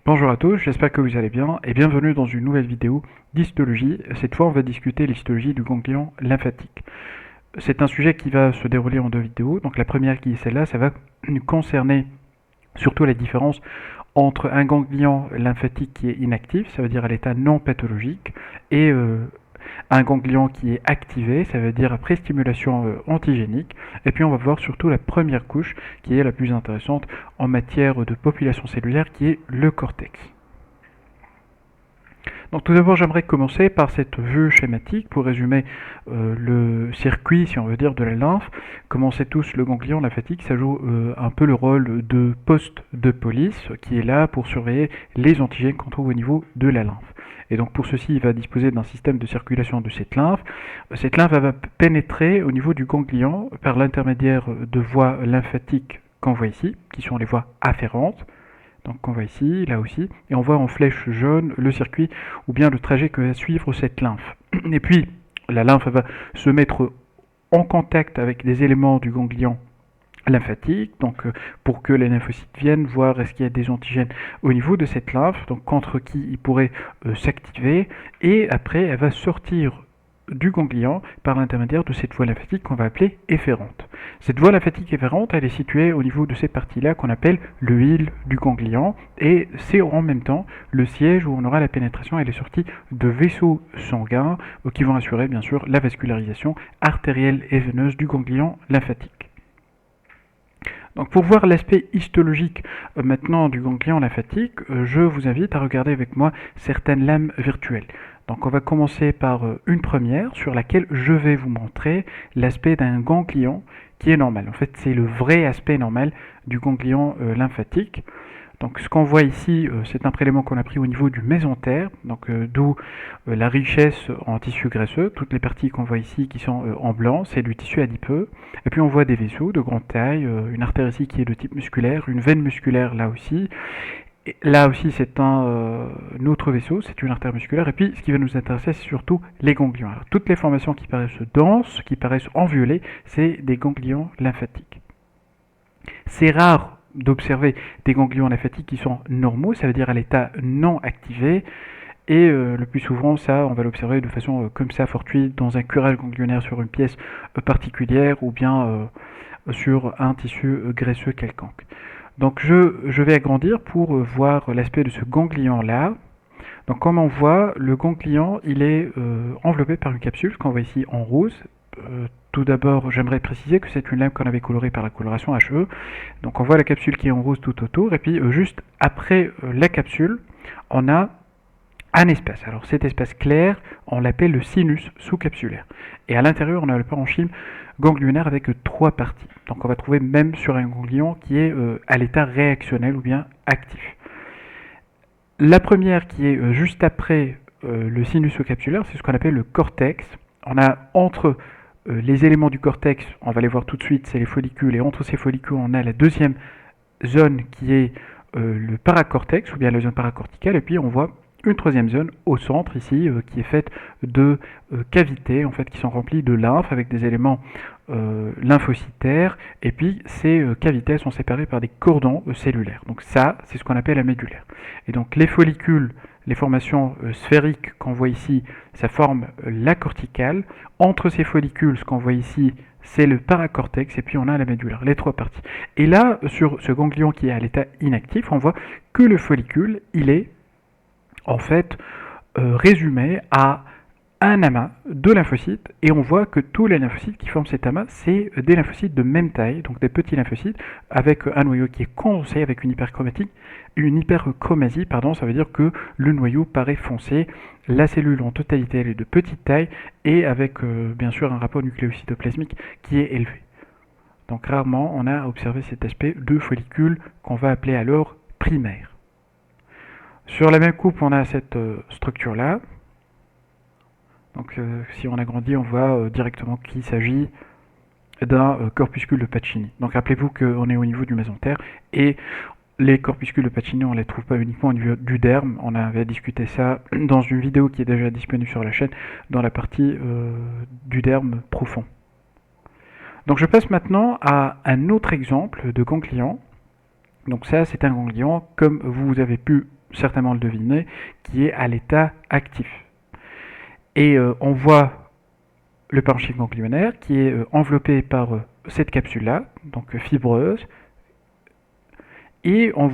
Bonjour à tous, j'espère que vous allez bien et bienvenue dans une nouvelle vidéo d'histologie. Cette fois, on va discuter l'histologie du ganglion lymphatique. C'est un sujet qui va se dérouler en deux vidéos. Donc la première qui est celle-là, ça va concerner surtout la différence entre un ganglion lymphatique qui est inactif, ça veut dire à l'état non pathologique, et un ganglion qui est activé, ça veut dire après stimulation antigénique. Et puis on va voir surtout la première couche qui est la plus intéressante en matière de population cellulaire, qui est le cortex. Donc tout d'abord, j'aimerais commencer par cette vue schématique pour résumer le circuit, si on veut dire, de la lymphe. Comme on sait tous, le ganglion lymphatique, ça joue un peu le rôle de poste de police qui est là pour surveiller les antigènes qu'on trouve au niveau de la lymphe. Et donc pour ceci, il va disposer d'un système de circulation de cette lymphe. Cette lymphe va pénétrer au niveau du ganglion par l'intermédiaire de voies lymphatiques qu'on voit ici, qui sont les voies afférentes. Donc on voit ici, là aussi, et on voit en flèche jaune le circuit ou bien le trajet que va suivre cette lymphe. Et puis la lymphe va se mettre en contact avec des éléments du ganglion lymphatique, donc pour que les lymphocytes viennent voir est-ce qu'il y a des antigènes au niveau de cette lymphe, donc contre qui il pourrait s'activer, et après elle va sortir du ganglion par l'intermédiaire de cette voie lymphatique qu'on va appeler efférente. Cette voie lymphatique efférente, elle est située au niveau de ces parties-là qu'on appelle le hile du ganglion, et c'est en même temps le siège où on aura la pénétration et les sorties de vaisseaux sanguins qui vont assurer bien sûr la vascularisation artérielle et veineuse du ganglion lymphatique. Donc pour voir l'aspect histologique maintenant du ganglion lymphatique, je vous invite à regarder avec moi certaines lames virtuelles. Donc on va commencer par une première sur laquelle je vais vous montrer l'aspect d'un ganglion qui est normal. En fait, c'est le vrai aspect normal du ganglion lymphatique. Donc ce qu'on voit ici, c'est un prélément qu'on a pris au niveau du mésentère, donc d'où la richesse en tissu graisseux. Toutes les parties qu'on voit ici qui sont en blanc, c'est du tissu adipeux. Et puis on voit des vaisseaux de grande taille, une artère ici qui est de type musculaire, une veine musculaire là aussi. Et là aussi c'est un autre vaisseau, c'est une artère musculaire. Et puis ce qui va nous intéresser, c'est surtout les ganglions. Alors, toutes les formations qui paraissent denses, qui paraissent en violet, c'est des ganglions lymphatiques. C'est rare d'observer des ganglions lymphatiques qui sont normaux, ça veut dire à l'état non activé, et le plus souvent, ça, on va l'observer de façon comme ça, fortuite, dans un curage ganglionnaire sur une pièce particulière, ou bien sur un tissu graisseux quelconque. Donc je vais agrandir pour voir l'aspect de ce ganglion-là. Donc comme on voit, le ganglion, il est enveloppé par une capsule, qu'on voit ici en rose. Tout d'abord, j'aimerais préciser que c'est une lame qu'on avait colorée par la coloration HE. Donc on voit la capsule qui est en rose tout autour, et puis juste après la capsule, on a un espace. Alors cet espace clair, on l'appelle le sinus sous-capsulaire. Et à l'intérieur, on a le parenchyme ganglionnaire avec trois parties. Donc on va trouver même sur un ganglion qui est à l'état réactionnel ou bien actif. La première qui est juste après le sinus sous-capsulaire, c'est ce qu'on appelle le cortex. On a entre les éléments du cortex, on va les voir tout de suite, c'est les follicules, et entre ces follicules, on a la deuxième zone qui est le paracortex, ou bien la zone paracorticale, et puis on voit une troisième zone au centre ici qui est faite de cavités en fait qui sont remplies de lymphe avec des éléments lymphocytaires, et puis ces cavités sont séparées par des cordons cellulaires. Donc ça, c'est ce qu'on appelle la médullaire. Et donc les follicules, les formations sphériques qu'on voit ici, ça forme la corticale. Entre ces follicules, ce qu'on voit ici, c'est le paracortex, et puis on a la médullaire, les trois parties. Et là, sur ce ganglion qui est à l'état inactif, on voit que le follicule, il est en fait résumé à un amas de lymphocytes, et on voit que tous les lymphocytes qui forment cet amas, c'est des lymphocytes de même taille, donc des petits lymphocytes, avec un noyau qui est condensé avec une hyperchromasie, ça veut dire que le noyau paraît foncé, la cellule en totalité elle est de petite taille, et avec bien sûr un rapport nucléocytoplasmique qui est élevé. Donc rarement on a observé cet aspect de follicule qu'on va appeler alors primaire. Sur la même coupe, on a cette structure-là. Donc si on agrandit, on voit directement qu'il s'agit d'un corpuscule de Pacini. Donc rappelez-vous qu'on est au niveau du mésentère, et les corpuscules de Pacini, on ne les trouve pas uniquement au niveau du derme. On avait discuté ça dans une vidéo qui est déjà disponible sur la chaîne, dans la partie du derme profond. Donc je passe maintenant à un autre exemple de ganglion. Donc ça, c'est un ganglion, comme vous avez pu certainement le deviner, qui est à l'état actif. Et on voit le parenchyme ganglionnaire qui est enveloppé par cette capsule-là, donc fibreuse. Et on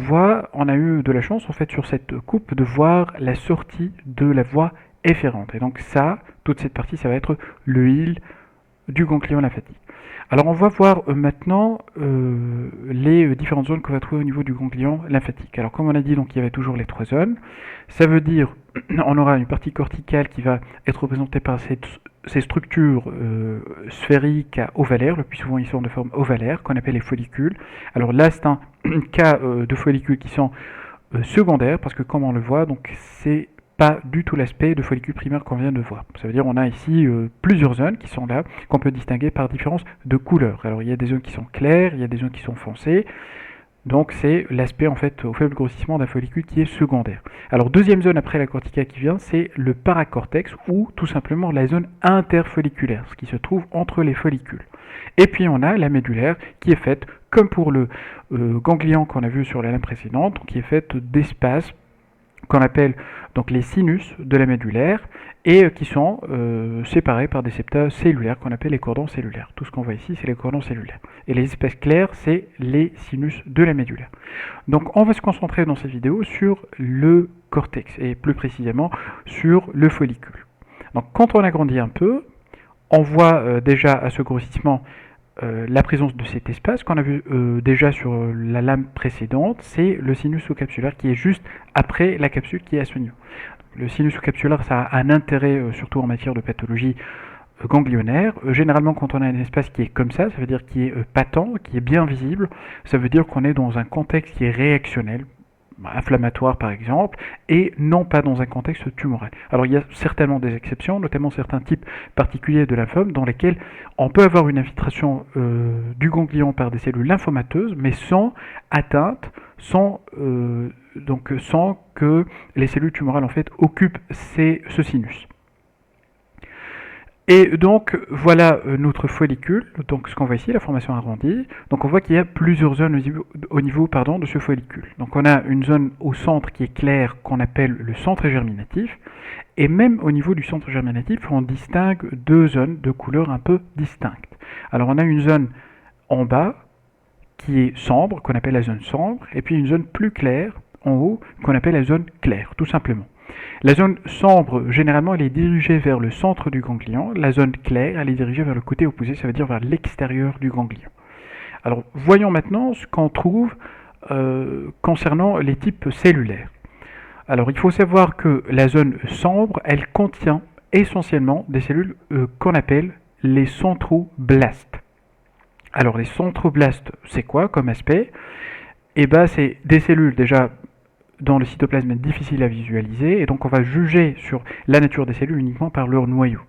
a eu de la chance en fait sur cette coupe de voir la sortie de la voie efférente. Et donc ça, toute cette partie, ça va être le hile du ganglion lymphatique. Alors on va voir maintenant les différentes zones qu'on va trouver au niveau du ganglion lymphatique. Alors comme on a dit, donc il y avait toujours les 3 zones. Ça veut dire on aura une partie corticale qui va être représentée par ces structures sphériques à ovalaires, le plus souvent ils sont de forme ovalaire, qu'on appelle les follicules. Alors là c'est un cas de follicules qui sont secondaires, parce que comme on le voit, donc c'est pas du tout l'aspect de follicule primaire qu'on vient de voir. Ça veut dire on a ici plusieurs zones qui sont là, qu'on peut distinguer par différence de couleurs. Alors il y a des zones qui sont claires, il y a des zones qui sont foncées. Donc c'est l'aspect en fait au faible grossissement d'un follicule qui est secondaire. Alors deuxième zone après la corticale qui vient, c'est le paracortex ou tout simplement la zone interfolliculaire, ce qui se trouve entre les follicules. Et puis on a la médulaire qui est faite comme pour le ganglion qu'on a vu sur la lame précédente, qui est faite d'espaces qu'on appelle donc les sinus de la médulaire et qui sont séparés par des septa cellulaires qu'on appelle les cordons cellulaires. Tout ce qu'on voit ici, c'est les cordons cellulaires. Et les espaces clairs, c'est les sinus de la médulaire. Donc on va se concentrer dans cette vidéo sur le cortex et plus précisément sur le follicule. Donc quand on agrandit un peu, on voit déjà à ce grossissement la présence de cet espace qu'on a vu déjà sur la lame précédente, c'est le sinus sous-capsulaire qui est juste après la capsule qui est à ce niveau. Le sinus sous-capsulaire, ça a un intérêt surtout en matière de pathologie ganglionnaire. Généralement, quand on a un espace qui est comme ça veut dire qui est patent, qui est bien visible, ça veut dire qu'on est dans un contexte qui est réactionnel, inflammatoire par exemple, et non pas dans un contexte tumoral. Alors il y a certainement des exceptions, notamment certains types particuliers de lymphome dans lesquels on peut avoir une infiltration du ganglion par des cellules lymphomateuses, mais sans atteinte, sans que les cellules tumorales en fait occupent ce sinus. Et donc voilà notre follicule, donc ce qu'on voit ici, la formation arrondie. Donc on voit qu'il y a plusieurs zones au niveau de ce follicule. Donc on a une zone au centre qui est claire qu'on appelle le centre germinatif. Et même au niveau du centre germinatif, on distingue 2 zones de couleurs un peu distinctes. Alors on a une zone en bas qui est sombre, qu'on appelle la zone sombre, et puis une zone plus claire en haut qu'on appelle la zone claire, tout simplement. La zone sombre, généralement, elle est dirigée vers le centre du ganglion. La zone claire, elle est dirigée vers le côté opposé, ça veut dire vers l'extérieur du ganglion. Alors, voyons maintenant ce qu'on trouve concernant les types cellulaires. Alors, il faut savoir que la zone sombre, elle contient essentiellement des cellules qu'on appelle les centroblastes. Alors, les centroblastes, c'est quoi comme aspect? Eh bien, c'est des cellules déjà dans le cytoplasme est difficile à visualiser, et donc on va juger sur la nature des cellules uniquement par leur noyau.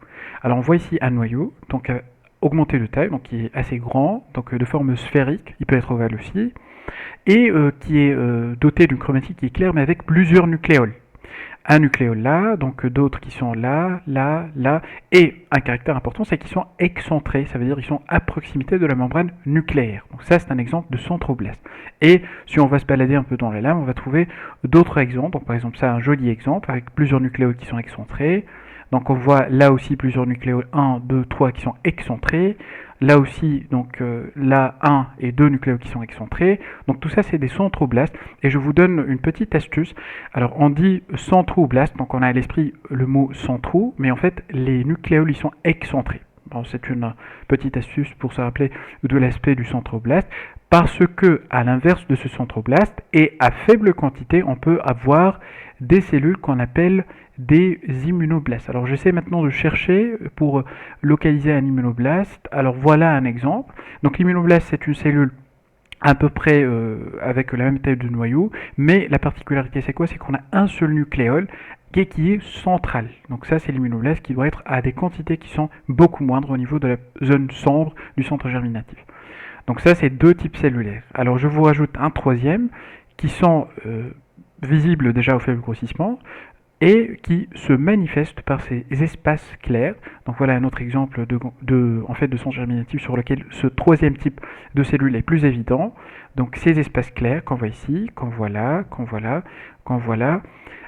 Alors on voit ici un noyau, donc augmenté de taille, donc qui est assez grand, donc de forme sphérique, il peut être ovale aussi, et qui est doté d'une chromatine qui est claire, mais avec plusieurs nucléoles. Un nucléole là, donc d'autres qui sont là, là, là, et un caractère important, c'est qu'ils sont excentrés, ça veut dire qu'ils sont à proximité de la membrane nucléaire. Donc ça, c'est un exemple de centroblaste. Et si on va se balader un peu dans la lame, on va trouver d'autres exemples. Donc par exemple, ça, un joli exemple, avec plusieurs nucléoles qui sont excentrés. Donc on voit là aussi plusieurs nucléoles 1, 2, 3 qui sont excentrés. Là aussi, donc là 1 et 2 nucléoles qui sont excentrés. Donc tout ça, c'est des centroblastes. Et je vous donne une petite astuce. Alors on dit centroblaste, donc on a à l'esprit le mot centro, mais en fait les nucléoles ils sont excentrés. Bon, c'est une petite astuce pour se rappeler de l'aspect du centroblaste. Parce que, à l'inverse de ce centroblaste, et à faible quantité, on peut avoir des cellules qu'on appelle des immunoblastes. Alors j'essaie maintenant de chercher pour localiser un immunoblaste. Alors voilà un exemple. Donc l'immunoblaste, c'est une cellule à peu près avec la même taille de noyau, mais la particularité c'est quoi? C'est qu'on a un seul nucléole qui est central. Donc ça c'est l'immunoblaste qui doit être à des quantités qui sont beaucoup moindres au niveau de la zone sombre du centre germinatif. Donc ça, c'est 2 types cellulaires. Alors je vous rajoute un troisième, qui sont visibles déjà au faible grossissement. et qui se manifeste par ces espaces clairs. Donc voilà un autre exemple de centre germinatif sur lequel ce troisième type de cellule est plus évident. Donc ces espaces clairs qu'on voit ici, qu'on voit là, qu'on voit là, qu'on voit là.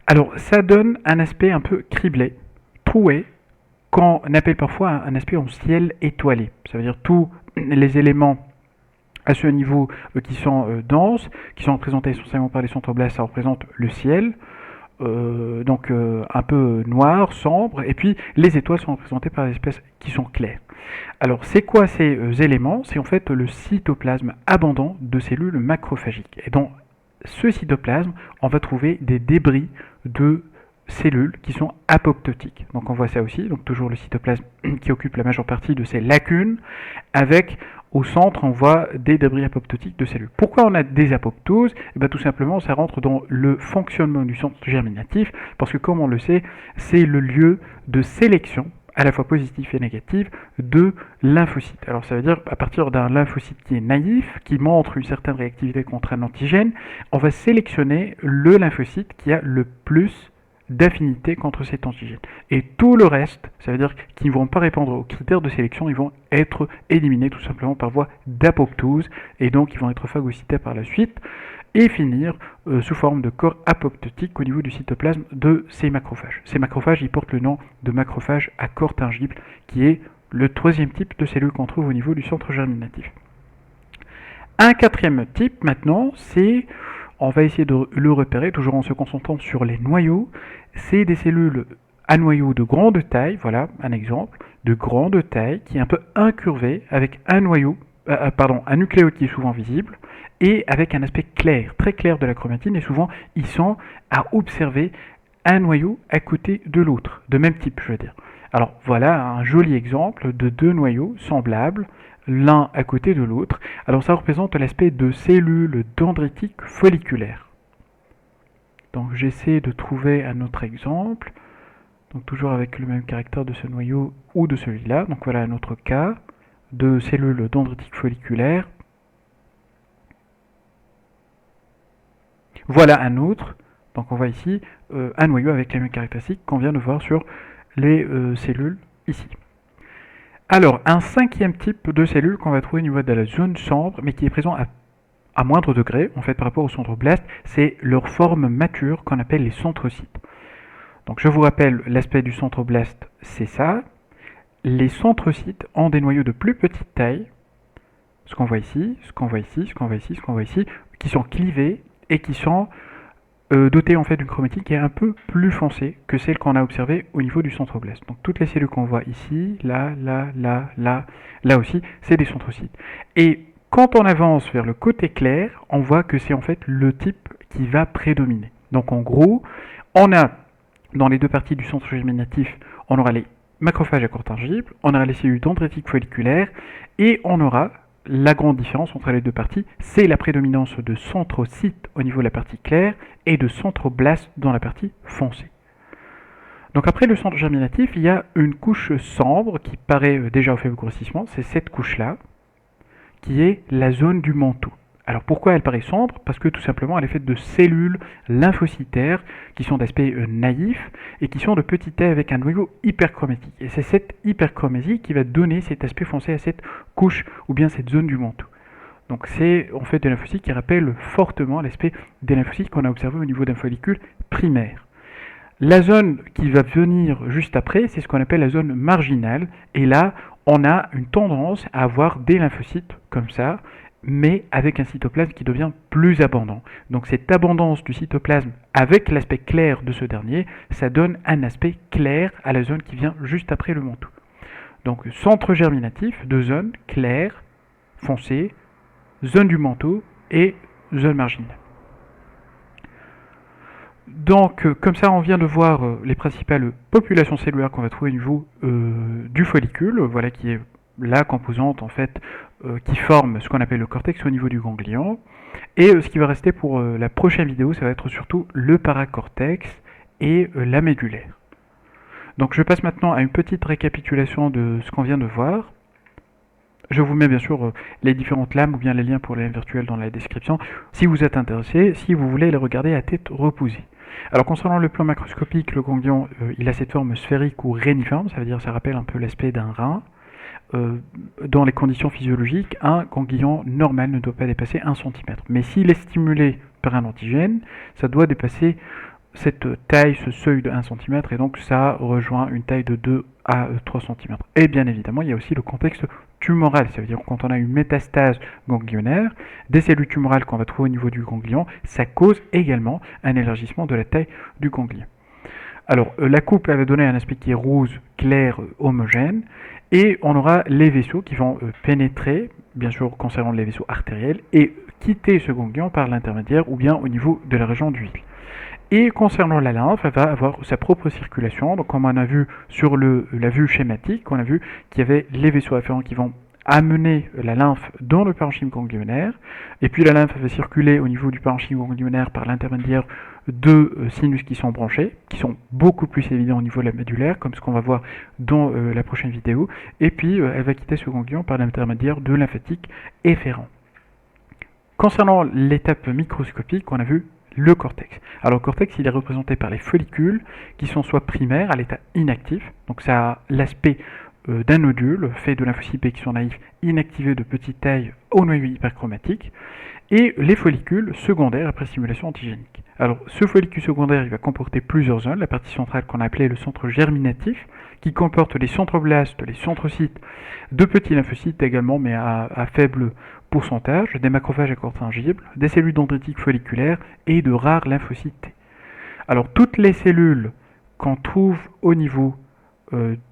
Alors ça donne un aspect un peu criblé, troué, qu'on appelle parfois un aspect en ciel étoilé. Ça veut dire tous les éléments à ce niveau qui sont denses, qui sont représentés essentiellement par les centroblastes, ça représente le ciel. Donc un peu noir, sombre, et puis les étoiles sont représentées par des espèces qui sont claires. Alors c'est quoi ces éléments? C'est en fait le cytoplasme abondant de cellules macrophagiques. Et dans ce cytoplasme, on va trouver des débris de cellules qui sont apoptotiques. Donc on voit ça aussi, donc toujours le cytoplasme qui occupe la majeure partie de ces lacunes, avec au centre on voit des débris apoptotiques de cellules. Pourquoi on a des apoptoses? Et bien, tout simplement ça rentre dans le fonctionnement du centre germinatif, parce que comme on le sait, c'est le lieu de sélection à la fois positif et négatif, de lymphocytes. Alors ça veut dire à partir d'un lymphocyte qui est naïf, qui montre une certaine réactivité contre un antigène, on va sélectionner le lymphocyte qui a le plus d'affinité contre cet antigène. Et tout le reste, ça veut dire qu'ils ne vont pas répondre aux critères de sélection, ils vont être éliminés tout simplement par voie d'apoptose, et donc ils vont être phagocytés par la suite, et finir sous forme de corps apoptotique au niveau du cytoplasme de ces macrophages. Ces macrophages, ils portent le nom de macrophages à corps tingible, qui est le troisième type de cellules qu'on trouve au niveau du centre germinatif. Un quatrième type maintenant, c'est, on va essayer de le repérer, toujours en se concentrant sur les noyaux, c'est des cellules à noyaux de grande taille, voilà un exemple, de grande taille, qui est un peu incurvé, avec un noyau, un nucléoïde qui est souvent visible, et avec un aspect clair, très clair de la chromatine, et souvent ils sont à observer un noyau à côté de l'autre, de même type je veux dire. Alors voilà un joli exemple de deux noyaux semblables, l'un à côté de l'autre. Alors ça représente l'aspect de cellules dendritiques folliculaires. Donc j'essaie de trouver un autre exemple, donc toujours avec le même caractère de ce noyau ou de celui-là. Donc voilà un autre cas de cellules dendritiques folliculaires. Voilà un autre, donc on voit ici un noyau avec les mêmes caractéristiques qu'on vient de voir sur les cellules ici. Alors, un cinquième type de cellules qu'on va trouver au niveau de la zone sombre, mais qui est présent à moindre degré, en fait, par rapport aux centroblastes, c'est leur forme mature qu'on appelle les centrocytes. Donc je vous rappelle, l'aspect du centroblaste, c'est ça. Les centrocytes ont des noyaux de plus petite taille, ce qu'on voit ici, ce qu'on voit ici, ce qu'on voit ici, ce qu'on voit ici, qui sont clivés et qui sont dotés en fait d'une chromatine qui est un peu plus foncée que celle qu'on a observée au niveau du centroblaste. Donc toutes les cellules qu'on voit ici, là, là, là, là, là aussi, c'est des centrocytes. Et quand on avance vers le côté clair, on voit que c'est en fait le type qui va prédominer. Donc en gros, on a dans les deux parties du centre germinatif, on aura les macrophages à corps tingible, on aura les cellules dendritiques folliculaires, et on aura la grande différence entre les deux parties, c'est la prédominance de centrocytes au niveau de la partie claire et de centroblastes dans la partie foncée. Donc après le centre germinatif, il y a une couche sombre qui paraît déjà au faible grossissement, c'est cette couche-là, qui est la zone du manteau. Alors pourquoi elle paraît sombre? Parce que tout simplement elle est faite de cellules lymphocytaires qui sont d'aspect naïf et qui sont de petite taille avec un noyau hyperchromatique. Et c'est cette hyperchromatie qui va donner cet aspect foncé à cette couche ou bien cette zone du manteau. Donc c'est en fait des lymphocytes qui rappellent fortement l'aspect des lymphocytes qu'on a observé au niveau d'un follicule primaire. La zone qui va venir juste après, c'est ce qu'on appelle la zone marginale. Et là, on a une tendance à avoir des lymphocytes comme ça, mais avec un cytoplasme qui devient plus abondant. Donc cette abondance du cytoplasme avec l'aspect clair de ce dernier, ça donne un aspect clair à la zone qui vient juste après le manteau. Donc centre germinatif de zone claire, foncée, zone du manteau et zone marginale. Donc comme ça on vient de voir les principales populations cellulaires qu'on va trouver au niveau du follicule, voilà qui est la composante en fait qui forme ce qu'on appelle le cortex au niveau du ganglion. Et ce qui va rester pour la prochaine vidéo, ça va être surtout le paracortex et la médulaire. Donc je passe maintenant à une petite récapitulation de ce qu'on vient de voir. Je vous mets bien sûr les différentes lames ou bien les liens pour les lames virtuelles dans la description si vous êtes intéressé, si vous voulez les regarder à tête reposée. Alors concernant le plan macroscopique, le ganglion il a cette forme sphérique ou réniforme, ça veut dire ça rappelle un peu l'aspect d'un rein. Dans les conditions physiologiques, un ganglion normal ne doit pas dépasser 1 cm. Mais s'il est stimulé par un antigène, ça doit dépasser cette taille, ce seuil de 1 cm, et donc ça rejoint une taille de 2 à 3 cm. Et bien évidemment, il y a aussi le contexte tumoral, ça veut dire quand on a une métastase ganglionnaire, des cellules tumorales qu'on va trouver au niveau du ganglion, ça cause également un élargissement de la taille du ganglion. Alors, la coupe va donner un aspect qui est rose, clair, homogène, et on aura les vaisseaux qui vont pénétrer, bien sûr concernant les vaisseaux artériels, et quitter ce ganglion par l'intermédiaire ou bien au niveau de la région d'huile. Et concernant la lymphe, elle va avoir sa propre circulation. Donc comme on a vu sur la vue schématique, on a vu qu'il y avait les vaisseaux afférents qui vont amener la lymphe dans le parenchyme ganglionnaire, et puis la lymphe va circuler au niveau du parenchyme ganglionnaire par l'intermédiaire de sinus qui sont branchés, qui sont beaucoup plus évidents au niveau de la médulaire, comme ce qu'on va voir dans la prochaine vidéo, et puis elle va quitter ce ganglion par l'intermédiaire de lymphatique efférent. Concernant l'étape microscopique, on a vu le cortex. Alors le cortex, il est représenté par les follicules qui sont soit primaires à l'état inactif, donc ça a l'aspect d'un nodule fait de lymphocytes B qui sont naïfs, inactivés de petite taille au noyau hyperchromatique, et les follicules secondaires après stimulation antigénique. Alors ce follicule secondaire, il va comporter plusieurs zones, la partie centrale qu'on a appelée le centre germinatif, qui comporte les centroblastes, les centrocytes, de petits lymphocytes également, mais à faible pourcentage, des macrophages à corps tangible, des cellules dendritiques folliculaires et de rares lymphocytes T. Alors toutes les cellules qu'on trouve au niveau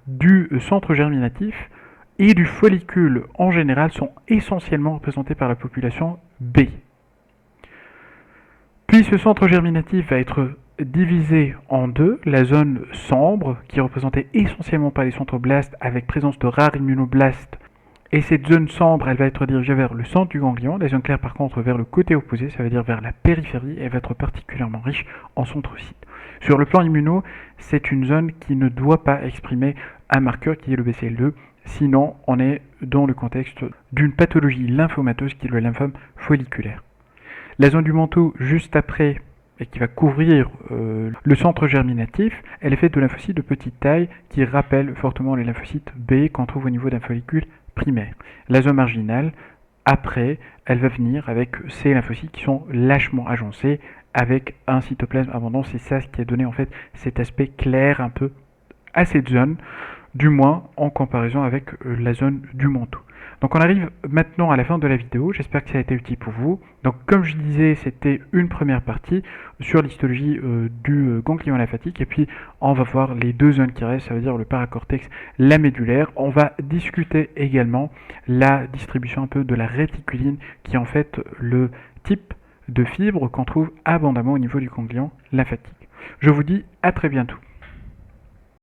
du centre germinatif et du follicule en général sont essentiellement représentées par la population B. Puis ce centre germinatif va être divisé en deux, la zone sombre qui est représentée essentiellement par les centroblastes avec présence de rares immunoblastes, et cette zone sombre elle va être dirigée vers le centre du ganglion, la zone claire par contre vers le côté opposé, ça veut dire vers la périphérie, elle va être particulièrement riche en centrocytes. Sur le plan immuno, c'est une zone qui ne doit pas exprimer un marqueur qui est le BCL2, sinon on est dans le contexte d'une pathologie lymphomateuse qui est le lymphome folliculaire. La zone du manteau juste après et qui va couvrir le centre germinatif, elle est faite de lymphocytes de petite taille qui rappellent fortement les lymphocytes B qu'on trouve au niveau d'un follicule primaire. La zone marginale, après, elle va venir avec ces lymphocytes qui sont lâchement agencés avec un cytoplasme abondant. C'est ça qui a donné en fait cet aspect clair un peu à cette zone, du moins en comparaison avec la zone du manteau. Donc on arrive maintenant à la fin de la vidéo, j'espère que ça a été utile pour vous. Donc comme je disais, c'était une première partie sur l'histologie du ganglion lymphatique, et puis on va voir les deux zones qui restent, ça veut dire le paracortex, la médulaire. On va discuter également la distribution un peu de la réticuline, qui est en fait le type de fibre qu'on trouve abondamment au niveau du ganglion lymphatique. Je vous dis à très bientôt.